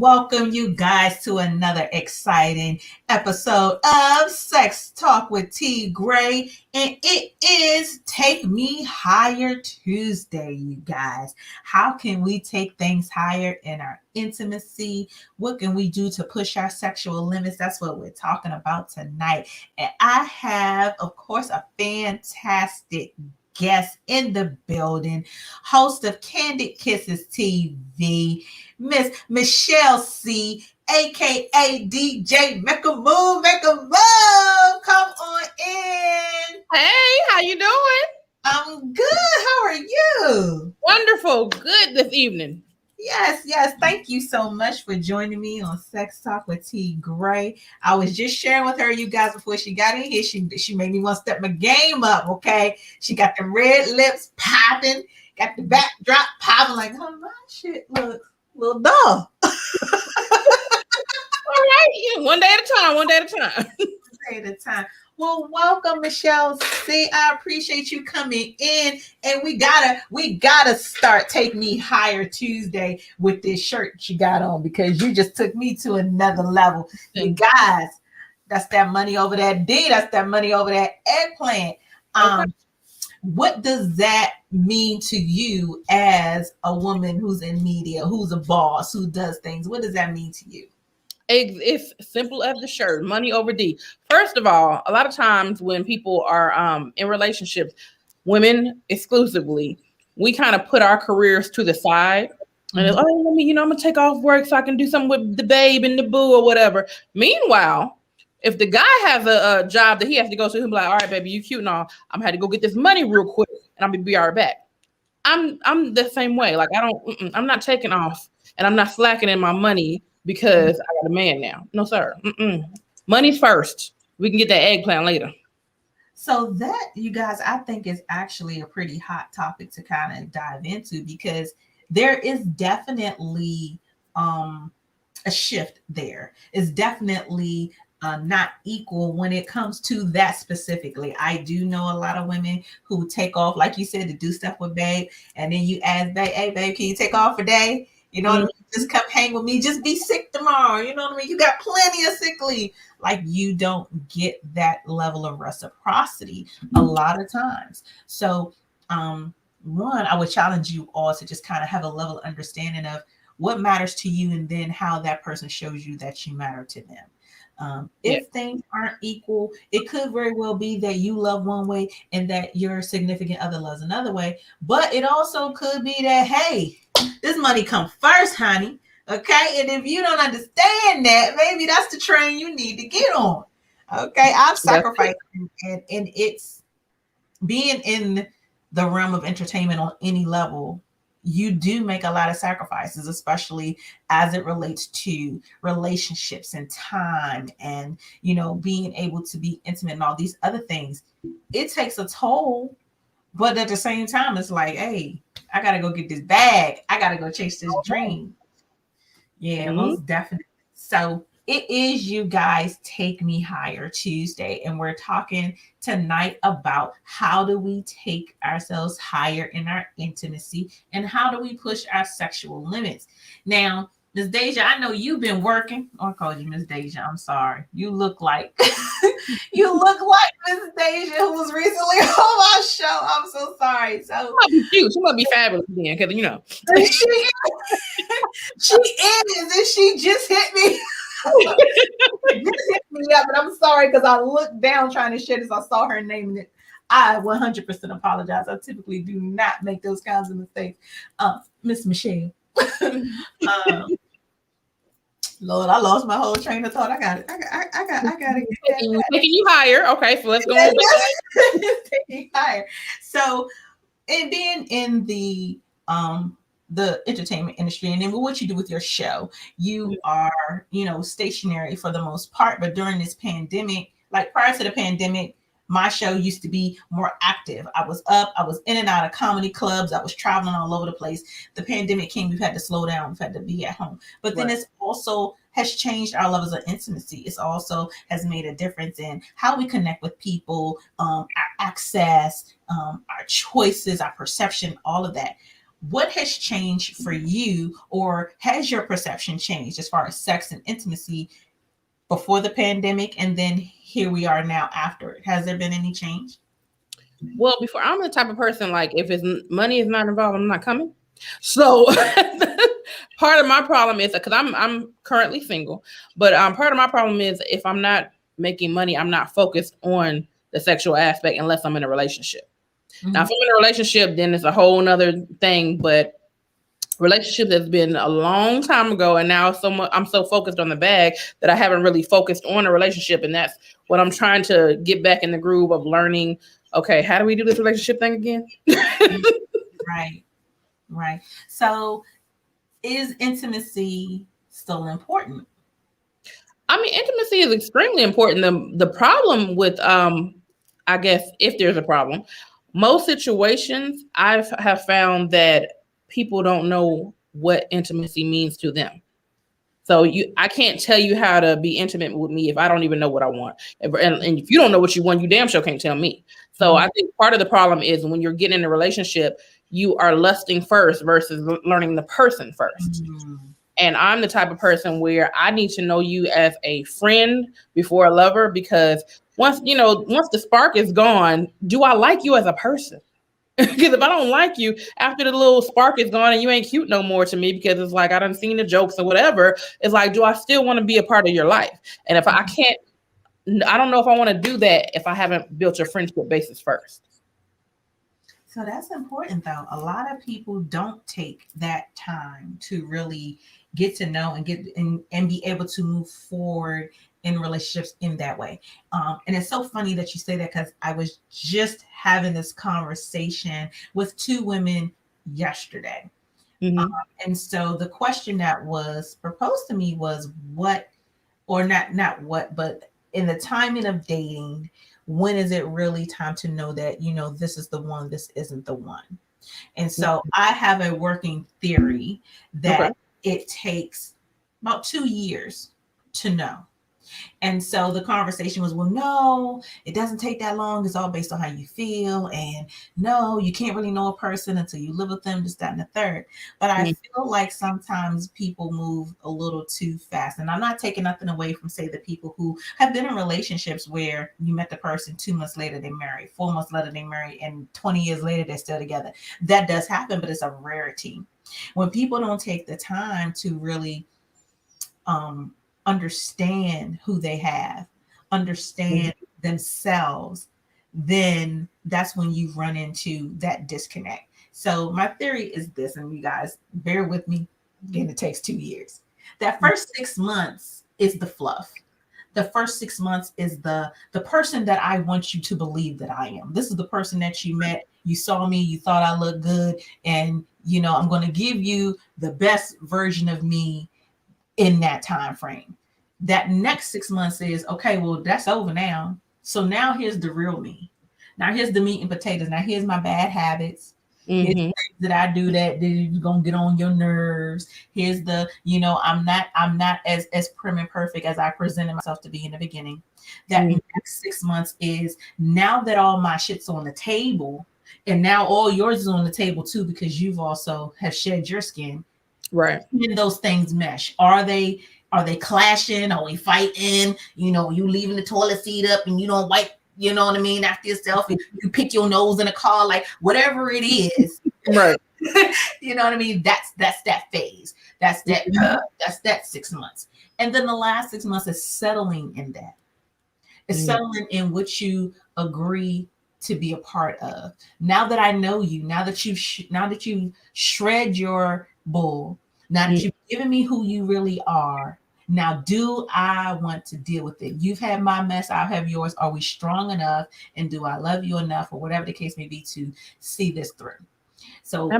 welcome you guys to another exciting episode of Sex Talk with T. Graye. And it is Take Me Higher Tuesday, you guys. How can we take things higher in our intimacy? What can we do to push our sexual limits? That's what we're talking about tonight. And I have, of course, a fantastic guest in the building, host of Kandid Kisses TV, Miss Michelle C, aka DJ Make a Move, Make a Move. Come on in. Hey, how you doing? I'm good. How are you? Wonderful. Good this evening. Yes. Thank you so much for joining me on Sex Talk with T. Graye. I was just sharing with her, you guys, before she got in here. She made me want to step my game up, okay? She got the red lips popping, got the backdrop popping, like, oh, my shit looks a little dull. All right. Yeah, one day at a time. One day at a time. Well, welcome, Michelle C. I appreciate you coming in, and we gotta start Take Me Higher Tuesday with this shirt you got on, because you just took me to another level. You guys, that's that money over that D. That's that money over that eggplant. What does that mean to you as a woman who's in media, who's a boss, who does things? What does that mean to you? It's simple as the shirt, money over D. First of all, a lot of times when people are in relationships, women exclusively, we kind of put our careers to the side. And I'm gonna take off work so I can do something with the babe and the boo or whatever. Meanwhile, if the guy has a job that he has to go to, he'll be like, all right, baby, you cute and all. I'm gonna have to go get this money real quick and I'm gonna be right back. I'm the same way. Like I'm not taking off and I'm not slacking in my money because I got a man now. No, sir. Money first. We can get that eggplant later. So that, you guys, I think is actually a pretty hot topic to kind of dive into, because there is definitely a shift there. It's definitely not equal when it comes to that specifically. I do know a lot of women who take off, like you said, to do stuff with babe, and then you ask babe, hey babe, can you take off a day? You know what I mean? Just come hang with me. Just be sick tomorrow. You know what I mean? You got plenty of sick leave. Like, you don't get that level of reciprocity a lot of times. So, one, I would challenge you all to just kind of have a level of understanding of what matters to you, and then how that person shows you that you matter to them. If things aren't equal, it could very well be that you love one way and that your significant other loves another way. But it also could be that, hey, this money come first, honey. Okay. And if you don't understand that, maybe that's the train you need to get on. Okay. I've sacrificed, and it's being in the realm of entertainment on any level. You do make a lot of sacrifices, especially as it relates to relationships and time and, being able to be intimate and all these other things. It takes a toll, but at the same time, it's like, hey, I got to go get this bag. I got to go chase this dream. Yeah, most definitely. So it is, you guys, Take Me Higher Tuesday, and we're talking tonight about how do we take ourselves higher in our intimacy, and how do we push our sexual limits. Now, Miss Deja, I know you've been working. Oh, I called you Miss Deja. I'm sorry. You look like Miss Deja, who was recently on my show. I'm so sorry. So she might be cute. She might be fabulous then, because she is, and she just hit me. Just hit me up, and I'm sorry because I looked down trying to share this. I saw her name, and I 100% apologize. I typically do not make those kinds of mistakes. Miss Michelle. Lord, I lost my whole train of thought. I got it. I got it. Taking you higher. Okay, so let's go on. Taking higher. So, and being in the entertainment industry, and then what you do with your show, you are, stationary for the most part. But during this pandemic, like prior to the pandemic, my show used to be more active. I was in and out of comedy clubs. I was traveling all over the place. The pandemic came, we've had to slow down. We've had to be at home. But then it's also has changed our levels of intimacy. It's also has made a difference in how we connect with people, our access, our choices, our perception, all of that. what has changed for you, or has your perception changed as far as sex and intimacy before the pandemic, and then here we are now after it? Has there been any change? Well, before, I'm the type of person, like, if it's money is not involved, I'm not coming. So part of my problem is because I'm currently single, but part of my problem is if I'm not making money, I'm not focused on the sexual aspect unless I'm in a relationship. Now, if I'm in a relationship, then it's a whole nother thing. But relationship has been a long time ago, and now I'm so focused on the bag that I haven't really focused on a relationship, and that's what I'm trying to get back in the groove of learning. Okay, how do we do this relationship thing again? Right, right. So, is intimacy still important? I mean, intimacy is extremely important. The problem with I guess if there's a problem, most situations have found that people don't know what intimacy means to them. So I can't tell you how to be intimate with me if I don't even know what I want. And if you don't know what you want, you damn sure can't tell me. So I think part of the problem is when you're getting in a relationship, you are lusting first versus learning the person first. And I'm the type of person where I need to know you as a friend before a lover, because once the spark is gone, do I like you as a person? Because if I don't like you after the little spark is gone and you ain't cute no more to me, because it's like I done seen the jokes or whatever, it's like, do I still want to be a part of your life? And if I can't, I don't know if I want to do that if I haven't built your friendship basis first. So that's important, though. A lot of people don't take that time to really get to know and and be able to move forward in relationships in that way. And it's so funny that you say that, because I was just having this conversation with two women yesterday. And so the question that was proposed to me was, what, or not what, but in the timing of dating, when is it really time to know that, this is the one, this isn't the one? And so I have a working theory that it takes about 2 years to know. And so the conversation was, well, no, it doesn't take that long. It's all based on how you feel. And no, you can't really know a person until you live with them, this, that, and the third. But I feel like sometimes people move a little too fast. And I'm not taking nothing away from, say, the people who have been in relationships where you met the person 2 months later, they married, 4 months later, they married, and 20 years later, they're still together. That does happen, but it's a rarity. When people don't take the time to really understand who they have, understand themselves, then that's when you run into that disconnect. So my theory is this, and you guys bear with me, again, it takes 2 years. That first 6 months is the fluff. The first 6 months is the person that I want you to believe that I am. This is the person that you met, you saw me, you thought I looked good, and I'm going to give you the best version of me in that time frame. That next 6 months is, okay, well, that's over now. So now here's the real me. Now here's the meat and potatoes. Now here's my bad habits. Here's the things that I do that is gonna get on your nerves. Here's the, I'm not as prim and perfect as I presented myself to be in the beginning. That next 6 months is, now that all my shit's on the table, and now all yours is on the table too, because you've also have shed your skin. Right. When those things mesh, are they clashing? Are we fighting? You leaving the toilet seat up and you don't wipe, you know what I mean, after yourself, and you pick your nose in a car, like whatever it is. Right. You know what I mean? That's that phase. That's that 6 months. And then the last 6 months is settling in that. It's settling in what you agree to be a part of. Now that I know you, now that you've shred your bull, now that you've given me who you really are, now do I want to deal with it? You've had my mess, I'll have yours. Are we strong enough? And do I love you enough, or whatever the case may be, to see this through? So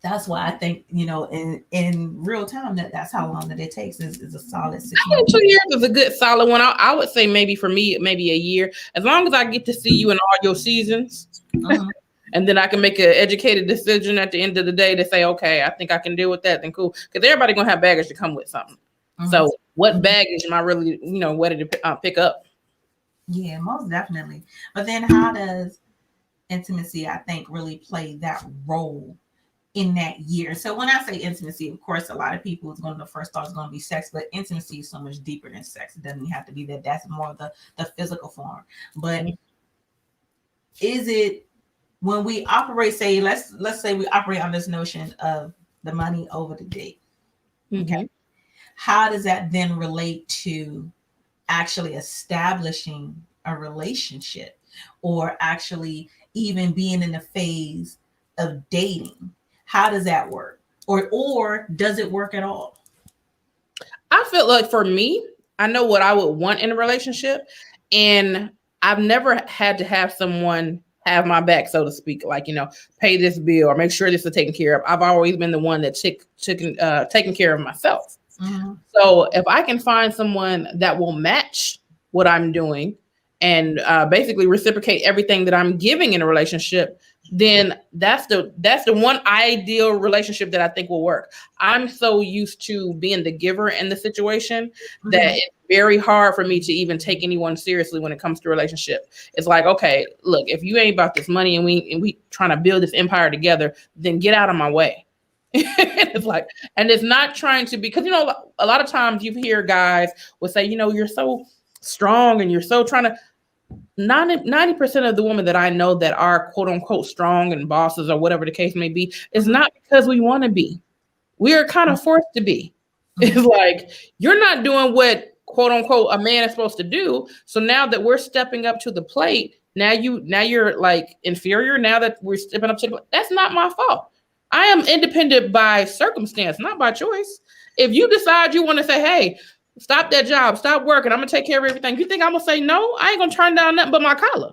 that's why I think, in real time, that's how long that it takes is a solid 6 months. 2 years is a good solid one. I would say maybe for me, maybe a year, as long as I get to see you in all your seasons. And then I can make an educated decision at the end of the day to say, okay, I think I can deal with that. Then cool, because everybody gonna have baggage to come with something. So what baggage am I really, ready to pick up? Yeah, most definitely. But then how does intimacy, I think, really play that role in that year. So when I say intimacy, of course, a lot of people is going to, the first thought is going to be sex, but intimacy is so much deeper than sex. It doesn't have to be that. That's more of the physical form. But is it when we operate, say, let's say we operate on this notion of the money over the date. Okay. How does that then relate to actually establishing a relationship or actually even being in the phase of dating? How does that work? Or does it work at all? I feel like for me, I know what I would want in a relationship, and I've never had to have someone have my back, so to speak, like, pay this bill or make sure this is taken care of. I've always been the one that taken care of myself. Mm-hmm. So if I can find someone that will match what I'm doing and basically reciprocate everything that I'm giving in a relationship, then that's the one ideal relationship that I think will work. I'm so used to being the giver in the situation that it's very hard for me to even take anyone seriously when it comes to relationship. It's like, okay, look, if you ain't about this money and we trying to build this empire together, then get out of my way. It's like, and it's not trying to, because a lot of times you hear guys will say, you're so strong and you're so trying to. 90% of the women that I know that are quote unquote strong and bosses or whatever the case may be is not because we want to be. We are kind of forced to be. It's like, you're not doing what quote unquote a man is supposed to do. So now that we're stepping up to the plate, now you're like inferior. Now that we're stepping up to the plate, that's not my fault. I am independent by circumstance, not by choice. If you decide you want to say, hey, stop that job, stop working, I'm going to take care of everything, you think I'm going to say no? I ain't going to turn down nothing but my collar.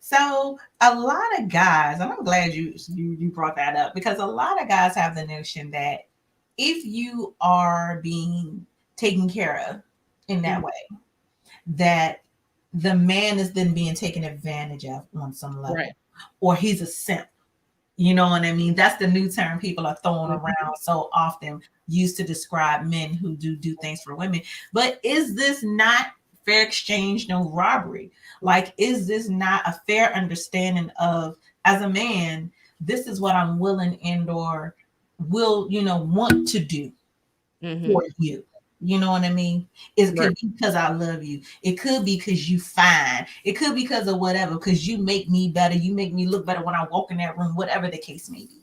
So a lot of guys, and I'm glad you brought that up, because a lot of guys have the notion that if you are being taken care of in that way, that the man is then being taken advantage of on some level, right? Or he's a simp. You know what I mean? That's the new term people are throwing around so often, used to describe men who do things for women. But is this not fair exchange, no robbery? Like, is this not a fair understanding of, as a man, this is what I'm willing and or will, want to do for you? You know what I mean? It could be because I love you. It could be because you fine. It could be because of whatever, because you make me better. You make me look better when I walk in that room, whatever the case may be.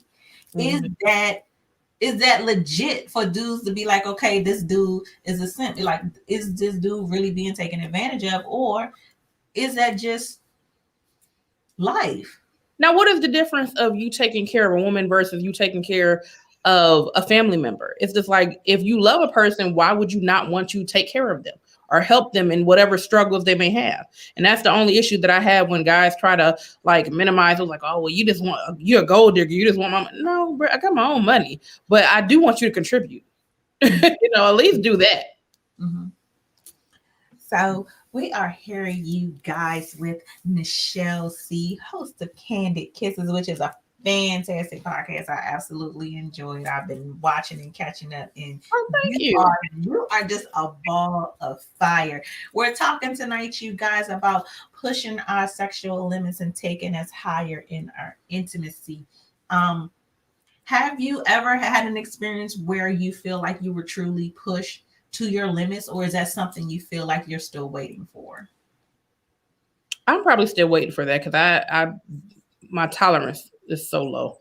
Is that legit for dudes to be like, okay, this dude is a simp? Like, is this dude really being taken advantage of? Or is that just life? Now, what is the difference of you taking care of a woman versus you taking care of a family member? It's just like, if you love a person, why would you not want to take care of them or help them in whatever struggles they may have? And that's the only issue that I have when guys try to like minimize it, like, oh, well, you're a gold digger, you just want my money. No, bro, I got my own money, but I do want you to contribute. At least do that. Mm-hmm. So we are hearing you guys with Nichelle C., host of Kandid Kisses, which is a fantastic podcast. I absolutely enjoyed. I've been watching and catching up, and you are just a ball of fire. We're talking tonight, you guys, about pushing our sexual limits and taking us higher in our intimacy. Have you ever had an experience where you feel like you were truly pushed to your limits, or is that something you feel like you're still waiting for? I'm probably still waiting for that, because my tolerance is so low.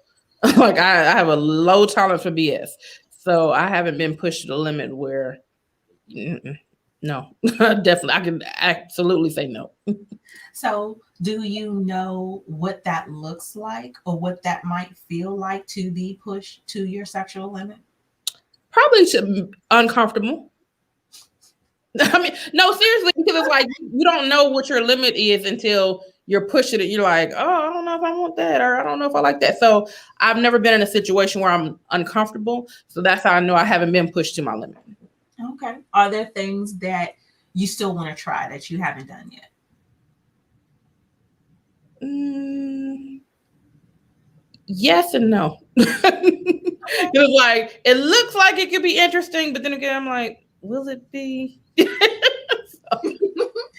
Like, I have a low tolerance for BS. So I haven't been pushed to the limit where, no, definitely. I can absolutely say no. So do you know what that looks like, or what that might feel like to be pushed to your sexual limit? Probably uncomfortable. I mean, no, seriously, because it's like, you don't know what your limit is until you're pushing it. You're like, oh, I don't know if I want that, or I don't know if I like that. So I've never been in a situation where I'm uncomfortable. So that's how I know I haven't been pushed to my limit. Okay. Are there things that you still want to try that you haven't done yet? Yes and no. It was like, it looks like it could be interesting, but then again, I'm like, will it be?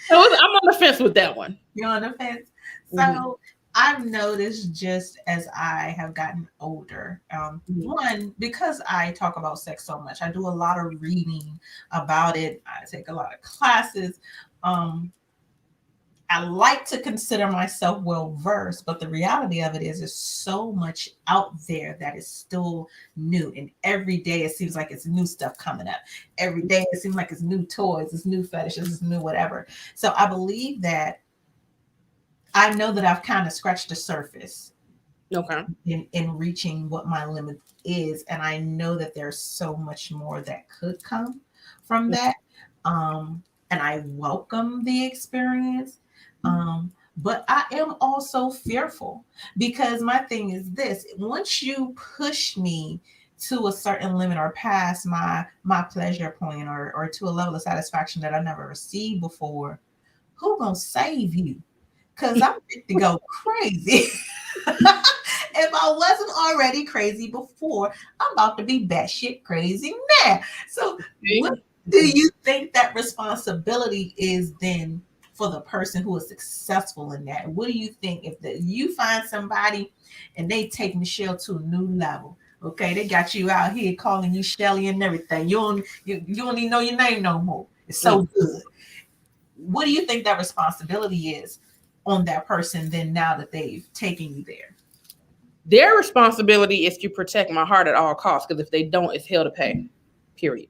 So I'm on the fence with that one. You're on the fence. So I've noticed just as I have gotten older, one, because I talk about sex so much, I do a lot of reading about it. I take a lot of classes. Um, I like to consider myself well versed, but the reality of it is there's so much out there that is still new. And every day it seems like it's new stuff coming up. Every day it seems like it's new toys, it's new fetishes, it's new whatever. So I believe that I know that I've kind of scratched the surface Okay. in reaching what my limit is. And I know that there's so much more that could come from that. And I welcome the experience. But I am also fearful because my thing is this: once you push me to a certain limit or past my pleasure point or to a level of satisfaction that I never received before, who gonna save you? Because I'm fit to go crazy. If I wasn't already crazy before, I'm about to be batshit crazy now. So, what do you think that responsibility is then for the person who is successful in that? What do you think if you find somebody and they take Michelle to a new level? Okay, they got you out here calling you Shelly and everything. You don't even know your name no more. It's so good. What do you think that responsibility is on that person then now that they've taken you there? Their responsibility is to protect my heart at all costs, because if they don't, it's hell to pay. Period.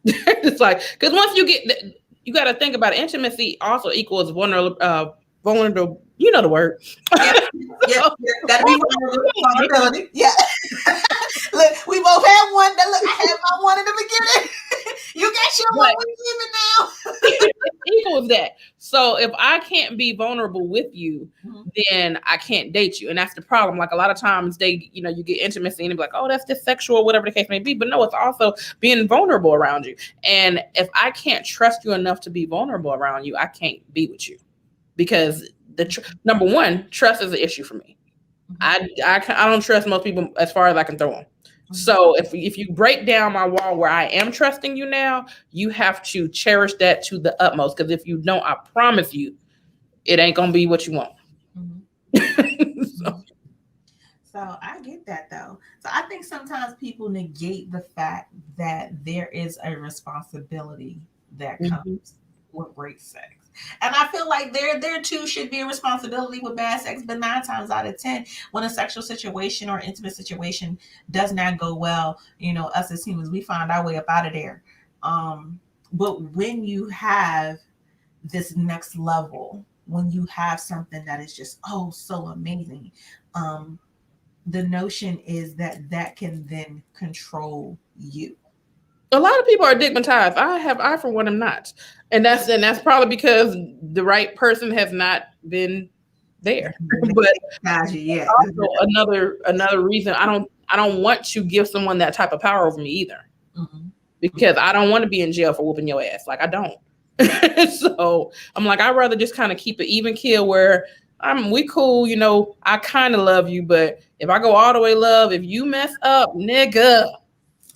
It's like, because once you get, you got to think about it. Intimacy also equals vulnerable. You know the word. Yeah, gotta be vulnerability. Yeah. Look, we both had one. Look, I had my one in the beginning. You got your one. We even now. Equals that. So if I can't be vulnerable with you, then I can't date you, and that's the problem. Like a lot of times, you get intimacy and they be like, "Oh, that's just sexual," whatever the case may be. But no, it's also being vulnerable around you. And if I can't trust you enough to be vulnerable around you, I can't be with you, because number one, trust is an issue for me. I don't trust most people as far as I can throw them. So if you break down my wall where I am trusting you now, you have to cherish that to the utmost. Because if you don't, I promise you, it ain't gonna be what you want. So I get that though. So I think sometimes people negate the fact that there is a responsibility that comes with great sex. And I feel like there too should be a responsibility with bad sex, but 9 times out of 10, when a sexual situation or intimate situation does not go well, us as humans, we find our way up out of there. But when you have this next level, when you have something that is just so amazing, the notion is that can then control you. A lot of people are digmatized. I for one am not, and that's probably because the right person has not been there. But also another reason I don't want to give someone that type of power over me either, because I don't want to be in jail for whooping your ass. Like I don't. So I'm like, I'd rather just kind of keep an even keel where we cool, I kind of love you, but if I go all the way love, if you mess up, nigga,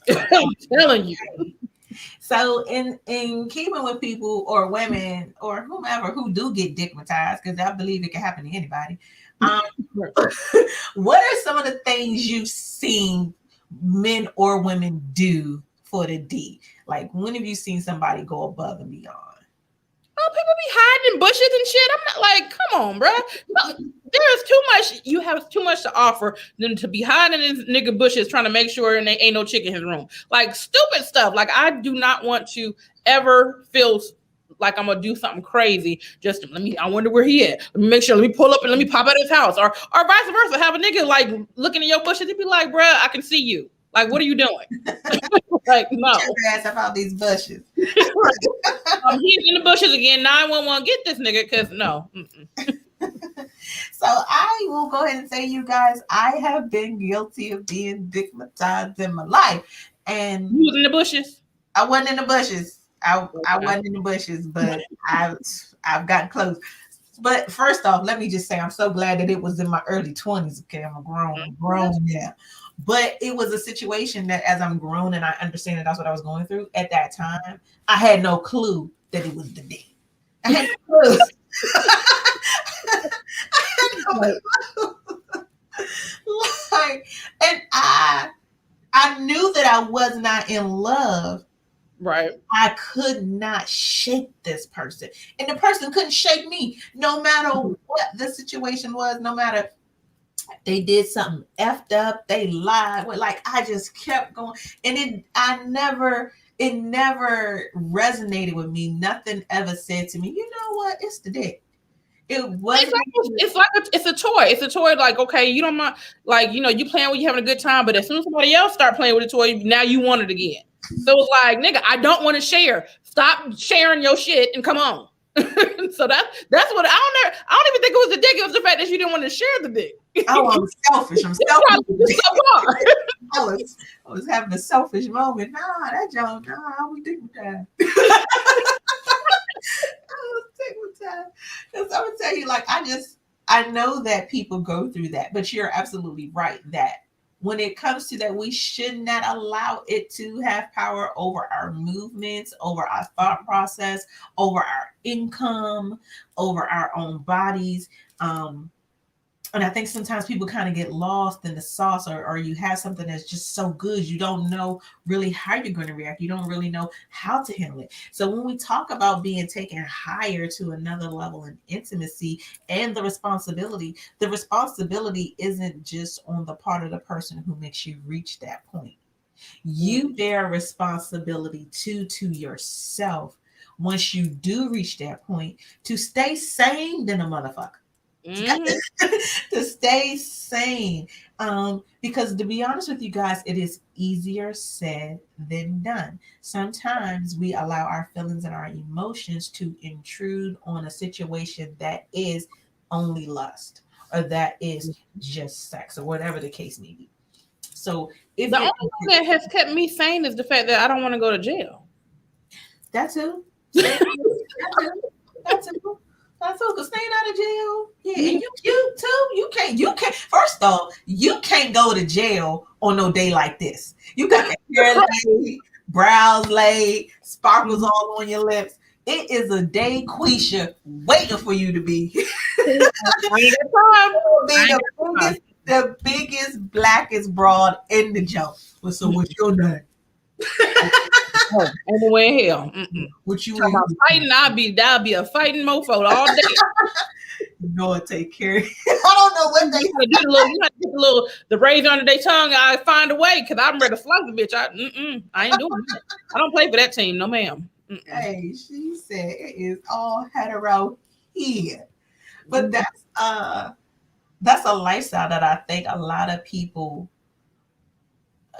I'm telling you. So in keeping with people or women or whomever who do get digmatized, because I believe it can happen to anybody. What are some of the things you've seen men or women do for the D? Like, when have you seen somebody go above and beyond? Oh, people be hiding in bushes and shit. I'm not like, come on, bro. There is too much. You have too much to offer than to be hiding in nigga bushes trying to make sure and there ain't no chick in his room. Like stupid stuff. Like I do not want to ever feel like I'm gonna do something crazy. Just I wonder where he at. Let me make sure. Let me pull up and let me pop out his house, or vice versa. Have a nigga like looking in your bushes. He'd be like, bro, I can see you. Like, what are you doing? Like, no. Get your ass up out these bushes. He's in the bushes again. 911, get this nigga, because no. So I will go ahead and say, you guys, I have been guilty of being digmatized in my life. And you was in the bushes? I wasn't in the bushes. I wasn't in the bushes, but I've gotten close. But first off, let me just say I'm so glad that it was in my early 20s. Okay, I'm grown now. But it was a situation that as I'm grown and I understand that that's what I was going through at that time, I had no clue that it was the D. I had no clue. I Like, and I knew that I was not in love. Right. I could not shake this person. And the person couldn't shake me, no matter what the situation was, no matter they did something effed up, they lied. Like I just kept going. And it never resonated with me. Nothing ever said to me, you know what? It's the dick. It wasn't. It's a toy. It's a toy. Like, okay, you don't mind, like, you know, you playing with, you having a good time, but as soon as somebody else start playing with the toy, now you want it again. So it's like, nigga, I don't want to share. Stop sharing your shit and come on. So that's what I don't even think it was the dick. It was the fact that you didn't want to share the dick. Oh, I'm selfish. I'm selfish. I was having a selfish moment. Nah, that joke. Nah, I was dick with that. Because I would tell you, like, I know that people go through that, but you're absolutely right that when it comes to that, we should not allow it to have power over our movements, over our thought process, over our income, over our own bodies. And I think sometimes people kind of get lost in the sauce, or you have something that's just so good, you don't know really how you're going to react. You don't really know how to handle it. So when we talk about being taken higher to another level in intimacy and the responsibility isn't just on the part of the person who makes you reach that point. You bear responsibility to yourself once you do reach that point to stay sane than a motherfucker. Mm-hmm. To stay sane. Because to be honest with you guys, it is easier said than done. Sometimes we allow our feelings and our emotions to intrude on a situation that is only lust, or that is just sex, or whatever the case may be. So if the only thing that has kept me sane is the fact that I don't want to go to jail. That's who. That's who. That's all, cause staying out of jail. Yeah, and you too. You can't. First off, you can't go to jail on no day like this. You got your hair laid, brows laid, sparkles all on your lips. It is a day, Quisha, waiting for you to be. The biggest, blackest broad in the jump. So what's your name? On the way in hell. What you fighting? I'll be a fighting mofo all day. You know it, take care. I don't know what they do. You have to get the razor under their tongue. I find a way because I'm ready to slug the bitch. I ain't doing that. I don't play for that team, no ma'am. Hey, she said it is all hetero here, but that's a lifestyle that I think a lot of people,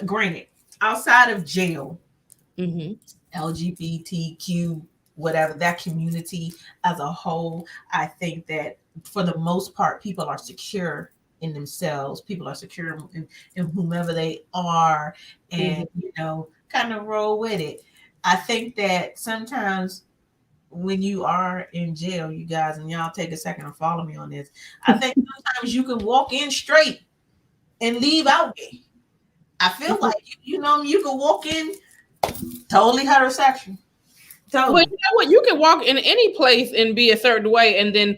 granted, outside of jail, LGBTQ, whatever, that community as a whole, I think that for the most part, people are secure in themselves. People are secure in whomever they are, and kind of roll with it. I think that sometimes when you are in jail, you guys, and y'all take a second and follow me on this, I think sometimes you can walk in straight and leave out gay. I feel like you can walk in totally heterosexual. Totally. Well, you know what? You can walk in any place and be a certain way, and then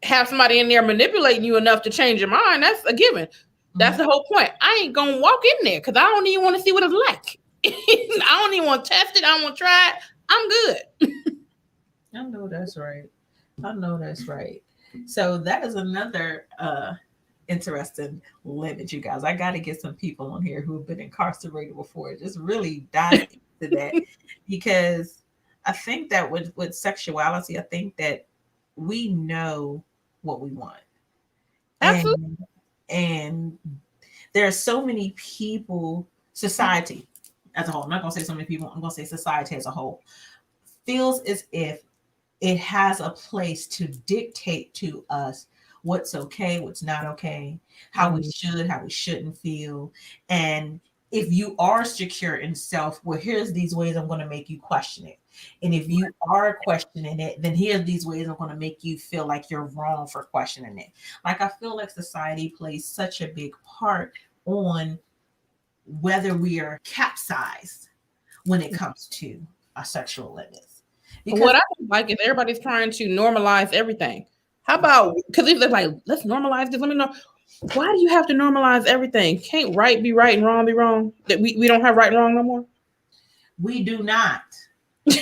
have somebody in there manipulating you enough to change your mind. That's a given. That's the whole point. I ain't gonna walk in there because I don't even want to see what it's like. I don't even want to test it. I don't want to try it. I'm good. I know that's right. So that is another interesting limit, you guys. I got to get some people on here who have been incarcerated before. Just really dive into that, because I think that with sexuality, I think that we know what we want. Absolutely. And there are so many people, society as a whole, I'm not going to say so many people, I'm going to say society as a whole, feels as if it has a place to dictate to us what's okay, what's not okay, how we should, how we shouldn't feel. And if you are secure in self, well, here's these ways I'm going to make you question it. And if you are questioning it, then here's these ways I'm going to make you feel like you're wrong for questioning it. Like, I feel like society plays such a big part on whether we are capsized when it comes to our sexual limits. Because what I don't like is everybody's trying to normalize everything. How about, because if they're like, let's normalize this, let me know. Why do you have to normalize everything? Can't right be right and wrong be wrong? That we don't have right and wrong no more? We do not. We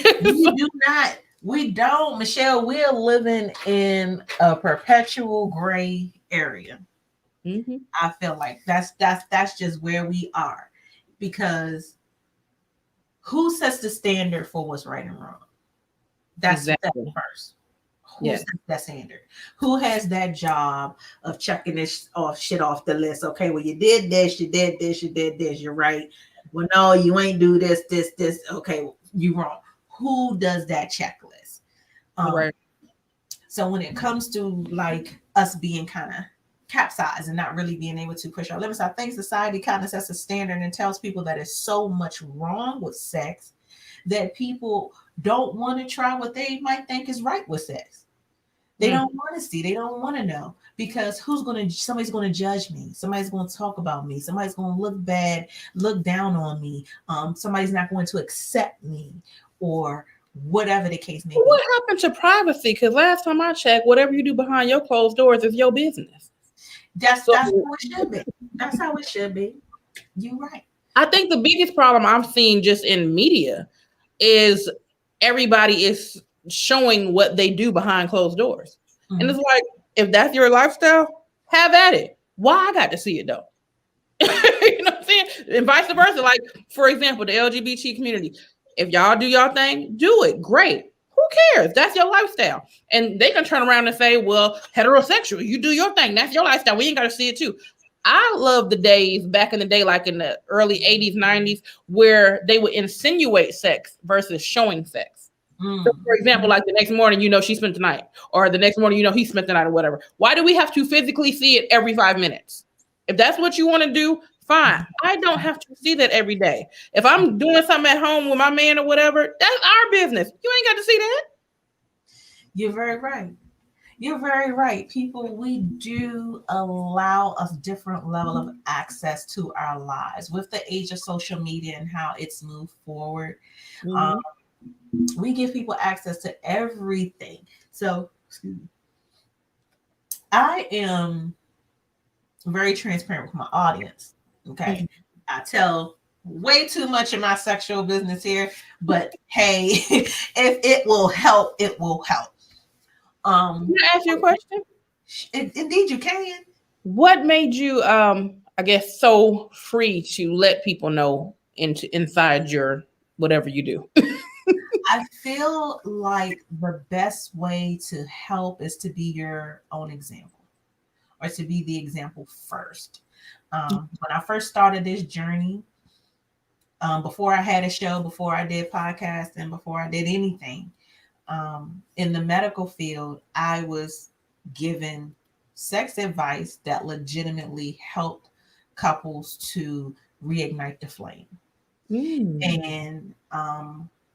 do not. We don't, Michelle. We're living in a perpetual gray area. Mm-hmm. I feel like that's just where we are, because who sets the standard for what's right and wrong? That's Exactly. first. Who Yeah. sets that standard? Who has that job of checking this off shit off the list? Okay, well, you did this, you did this, you did this. You're right. Well, no, you ain't do this, this, this. Okay, you wrong. Who does that checklist? Um, Right. so when it comes to like us being kind of capsized and not really being able to push our limits, I think society kind of sets a standard and tells people that there's so much wrong with sex that people don't want to try what they might think is right with sex. They don't want to see, they don't want to know, because somebody's going to judge me. Somebody's going to talk about me. Somebody's going to look bad, look down on me. Somebody's not going to accept me, or whatever the case may Well, be. what happened to privacy? Because last time I checked, whatever you do behind your closed doors is your business. So That's how it should be. That's how it should be. You're right. I think the biggest problem I've seen just in media is everybody is showing what they do behind closed doors. And Mm. it's like, if that's your lifestyle, have at it. Why I got to see it though? You know what I'm saying? And vice versa. Like, for example, the LGBT community. If y'all do y'all thing, do it. Great. Who cares? That's your lifestyle. And they can turn around and say, well, heterosexual, you do your thing. That's your lifestyle. We ain't got to see it too. I love the days back in the day, like in the early 80s, 90s, where they would insinuate sex versus showing sex. So Mm. for example, like the next morning, she spent the night, or the next morning, he spent the night, or whatever. Why do we have to physically see it every 5 minutes? If that's what you want to do, fine. I don't have to see that every day. If I'm doing something at home with my man or whatever, that's our business. You ain't got to see that. You're very right. You're very right. People, we do allow a different level of access to our lives with the age of social media and how it's moved forward. Um, Mhm. we give people access to everything. So, excuse me. I am very transparent with my audience. Okay. Mhm. I tell way too much of my sexual business here, but hey, if it will help, it will help. Can Um, I ask you a question? indeed, you can. What made you, I guess, so free to let people know inside your whatever you do? I feel like the best way to help is to be your own example, or to be the example first. When I first started this journey, before I had a show, before I did podcasts, and before I did anything in the medical field, I was given sex advice that legitimately helped couples to reignite the flame. Mm. And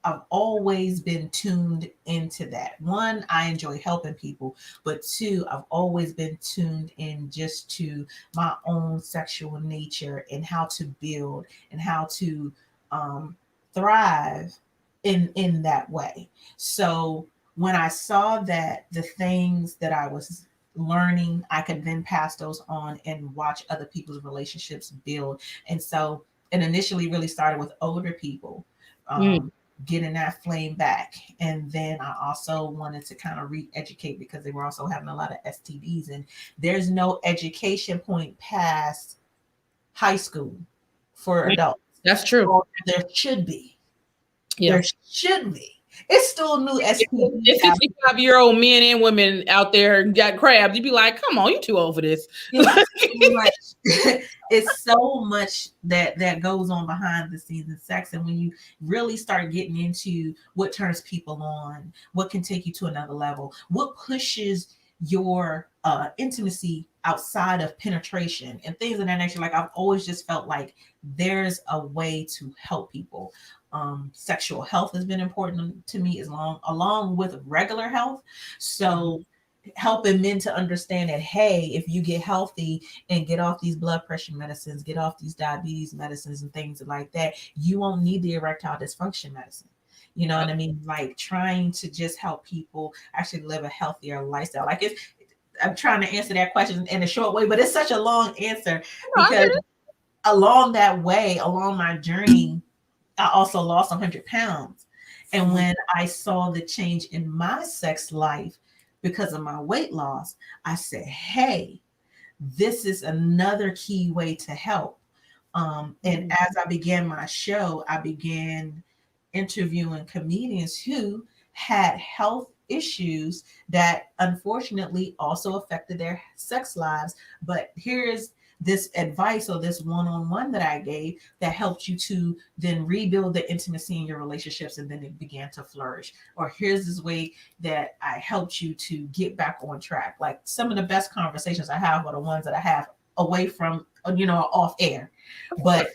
I've always been tuned into that. One, I enjoy helping people, but two, I've always been tuned in just to my own sexual nature and how to build and how to um, thrive in that way. So when I saw that the things that I was learning, I could then pass those on and watch other people's relationships build. And so it initially really started with older people, Mm. getting that flame back. And then I also wanted to kind of re-educate, because they were also having a lot of STDs. And there's no education point past high school for adults. That's true. Or there should be. Yeah. There should be. It's still new STDs It's out 65-year-old men and women out there got crabs. You'd be like, come on, you too old for this. it's so much. It's so much that goes on behind the scenes in sex. And when you really start getting into what turns people on, what can take you to another level, what pushes your intimacy outside of penetration and things of that nature, like I've always just felt like there's a way to help people. Sexual health has been important to me, as long along with regular health. So helping men to understand that, hey, if you get healthy and get off these blood pressure medicines, get off these diabetes medicines and things like that, you won't need the erectile dysfunction medicine. You know what I mean? Like trying to just help people actually live a healthier lifestyle. Like I'm trying to answer that question in a short way, but it's such a long answer No, I because get it. along that way, along my journey, I also lost 100 pounds. And Mhm. when I saw the change in my sex life because of my weight loss, I said, hey, this is another key way to help. And as I began my show, I began interviewing comedians who had health issues that unfortunately also affected their sex lives. But here's this advice or this one-on-one that I gave that helped you to then rebuild the intimacy in your relationships and then it began to flourish. Or here's this way that I helped you to get back on track. Like some of the best conversations I have are the ones that I have away from, off air. But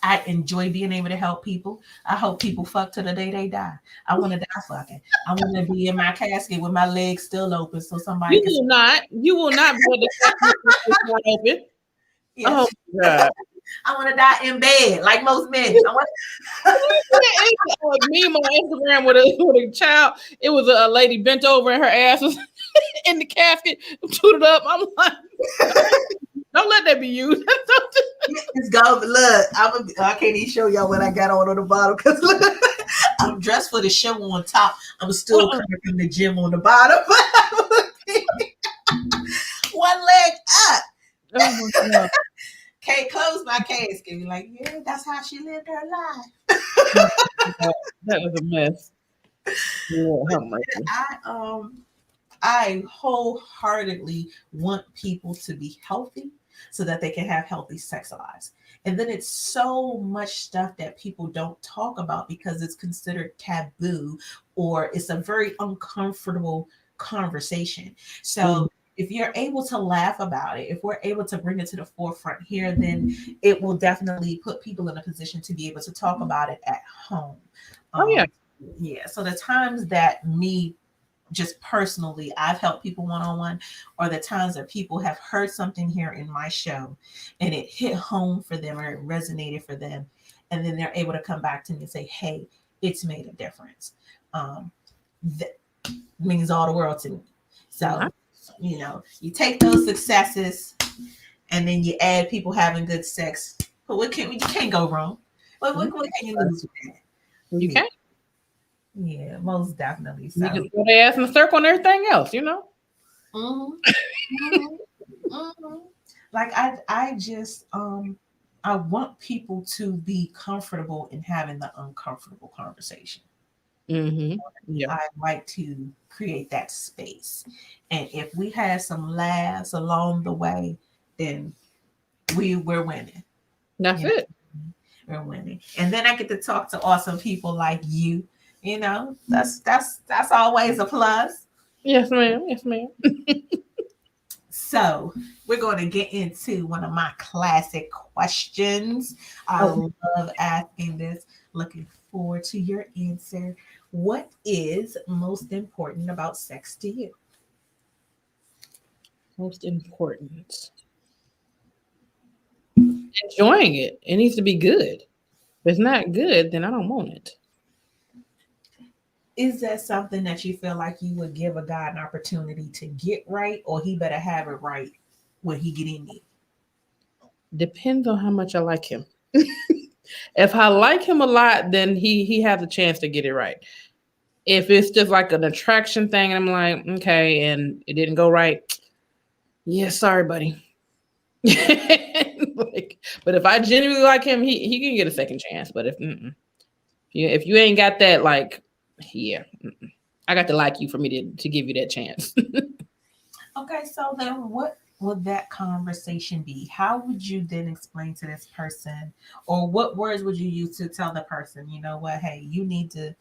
I enjoy being able to help people. I hope people fuck to the day they die. I want to die fucking. I want to be in my casket with my legs still open so somebody You can. will not. You will not be able to catch me with this one open. Yes, Oh my God. I want to die in bed like most men. I want. It's a meme on Instagram with a child. It was a lady bent over and her ass was in the casket, tooted up. I'm like, don't let that be you. Let's go. Look, I can't even show y'all what I got on the bottom because I'm dressed for the show on top. I'm still coming from the gym on the bottom. One leg up. Oh my God. Can't close my casket. Be like, yeah, that's how she lived her life. That was a mess. Yeah, how much? I wholeheartedly want people to be healthy so that they can have healthy sex lives. And then it's so much stuff that people don't talk about because it's considered taboo or it's a very uncomfortable conversation. So if you're able to laugh about it, if we're able to bring it to the forefront here, then it will definitely put people in a position to be able to talk about it at home. Oh yeah. Yeah. So the times that me just personally I've helped people one-on-one or the times that people have heard something here in my show and it hit home for them or it resonated for them and then they're able to come back to me and say, hey, it's made a difference. That means all the world to me. So you take those successes and then you add people having good sex, but you can't go wrong. What can you lose with that? You can't. Yeah, most definitely. You So just throw their ass in a circle and everything else, mhm, mhm, mhm. Like I just I want people to be comfortable in having the uncomfortable conversation. Mm-hmm. Yeah. I like to create that space. And if we have some laughs along the way, then we're winning. That's You know, it. we're winning. And then I get to talk to awesome people like you. That's always a plus. Yes, ma'am. Yes, ma'am. So we're going to get into one of my classic questions. I Oh, love asking this. Looking forward to your answer. What is most important about sex to you? most important. Enjoying it. It needs to be good. If it's not good, then I don't want it. Is that something that you feel like you would give a guy an opportunity to get right, or he better have it right when he get in it? Depends on how much I like him. If I like him a lot, then he has a chance to get it right. If it's just like an attraction thing, and I'm like, okay, and it didn't go right, yeah, sorry, buddy. But if I genuinely like him, he can get a second chance. But if you ain't got that, like, yeah, I got to like you for me to give you that chance. Okay, so then what would that conversation be? How would you then explain to this person, or what words would you use to tell the person, you know what, hey, you need to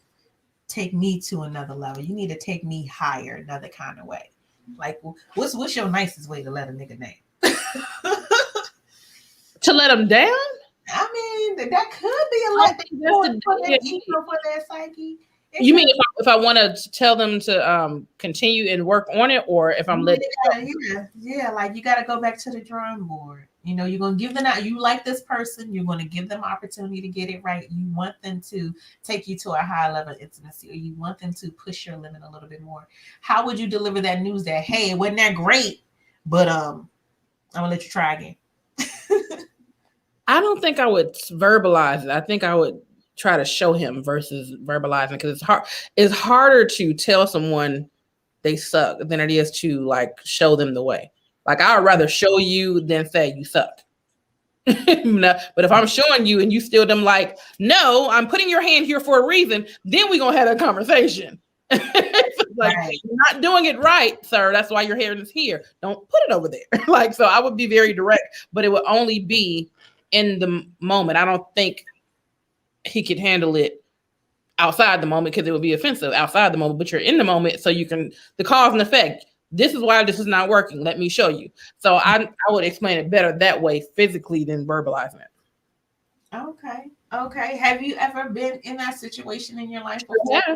take me to another level. You need to take me higher, another kind of way. Like, what's your nicest way to let a nigga know? To let him down? I mean, that could be a I let think for, that's for yeah. their ego, for their psyche. It You could mean if I want to tell them to continue and work on it, or if I'm letting it go? yeah, like you got to go back to the drawing board. You know, you're going to give them out. You like this person, you're going to give them opportunity to get it right. You want them to take you to a high level of intimacy, or you want them to push your limit a little bit more. How would you deliver that news that, hey, it wasn't that great, but I'm going to let you try again? I don't think I would verbalize it. I think I would try to show him versus verbalizing, because it's hard. It's harder to tell someone they suck than it is to like show them the way. Like, I'd rather show you than say you suck. But if I'm showing you and you still them like, no, I'm putting your hand here for a reason, then we're gonna have a conversation. Like, right. You're not doing it right, sir. That's why your hand is here. Don't put it over there. Like, so I would be very direct, but it would only be in the moment. I don't think he could handle it outside the moment, because it would be offensive outside the moment, but you're in the moment, so you can, the cause and effect. This is why this is not working. Let me show you. So I would explain it better that way physically than verbalizing it. Okay. Okay. Have you ever been in that situation in your life before? Yeah.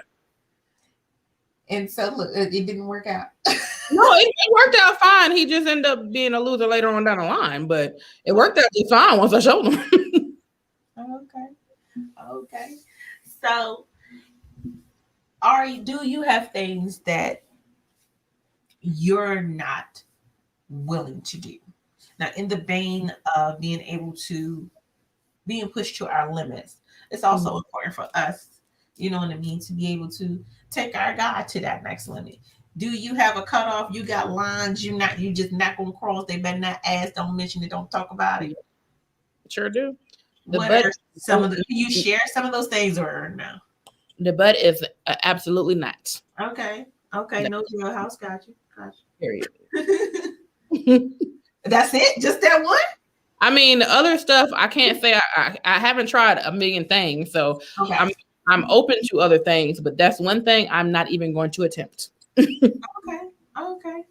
And so look, it didn't work out. No, it worked out fine. He just ended up being a loser later on down the line, but it worked out just fine once I showed him. Okay. Okay. So do you have things that you're not willing to do? Now, in the vein of being pushed to our limits, it's also important for us, you know what I mean, to be able to take our God to that next limit. Do you have a cutoff? You got lines you just not gonna cross. They better not ask, don't mention it, don't talk about it. Sure do. Can you share some of those things or no? The butt is absolutely not. Okay. Okay. No jailhouse. Got you. Period. That's it? Just that one? I mean, other stuff I can't say. I haven't tried a million things, so okay. I'm open to other things, but that's one thing I'm not even going to attempt. Okay.